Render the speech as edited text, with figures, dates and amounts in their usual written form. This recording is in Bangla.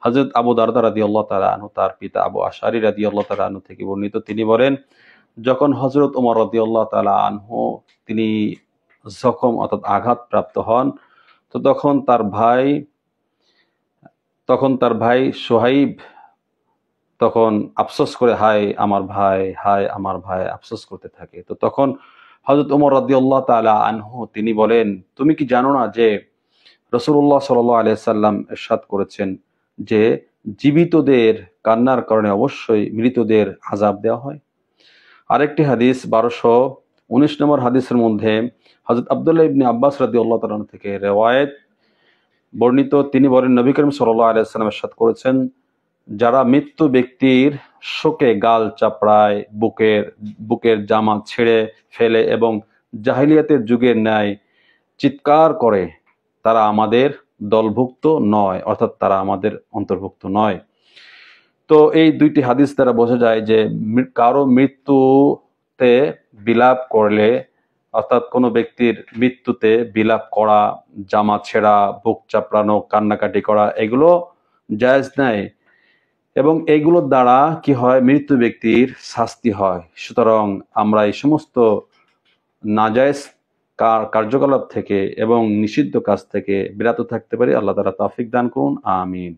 হযরত আবু দারদা রাদিয়াল্লাহু তাআলা আনহু তার পিতা আবু আশআরী রাদিয়াল্লাহু তাআলা আনহু থেকে বর্ণিত, তিনি বলেন, যখন হযরত ওমর রাদিয়াল্লাহু তাআলা আনহু তিনি জখম অর্থাৎ আঘাতপ্রাপ্ত হন, তো তখন তার ভাই সোহাইব তখন আফসোস করে, হায় আমার ভাই, হায় আমার ভাই, আফসোস করতে থাকে। তো তখন হযরত ওমর রাদিয়াল্লাহু তাআলা আনহু তিনি বলেন, তুমি কি জানো না যে রাসূলুল্লাহ সাল্লাল্লাহু আলাইহি সাল্লাম ইরশাদ করেছেন যে জীবিতদের কান্নার কারণে অবশ্যই মৃতদের আযাব দেওয়া হয়। আরেকটি হাদিস 1219 নম্বর হাদিসের মধ্যে হযরত আব্দুল্লাহ ইবনে আব্বাস রাদিয়াল্লাহু তাআলা থেকে রিওয়ায়াত বর্ণিত, তিনি বলেন, নবী করিম সাল্লাল্লাহু আলাইহি সাল্লাম ইরশাদ করেছেন, যারা মৃত্যু ব্যক্তির শোকে গাল চাপড়ায়, বুকের জামা ছেড়ে ফেলে এবং জাহিলিয়াতের যুগের ন্যায় চিৎকার করে, তারা আমাদের দলভুক্ত নয়, অর্থাৎ তারা আমাদের অন্তর্ভুক্ত নয়। তো এই দুইটি হাদিস দ্বারা বোঝা যায় যে কারো মৃত্যুতে বিলাপ করলে, অর্থাৎ কোনো ব্যক্তির মৃত্যুতে বিলাপ করা, জামা ছেঁড়া, বুক চাপড়ানো, কান্নাকাটি করা, এগুলো জায়েজ নাই এবং এইগুলোর দ্বারা কি হয়, মৃত্যু ব্যক্তির শাস্তি হয়। সুতরাং আমরা এই সমস্ত নাজায়েজ কার্যকলাপ থেকে এবং নিষিদ্ধ কাজ থেকে বিরত থাকতে পারি। আল্লাহ তাআলা তৌফিক দান করুন, আমিন।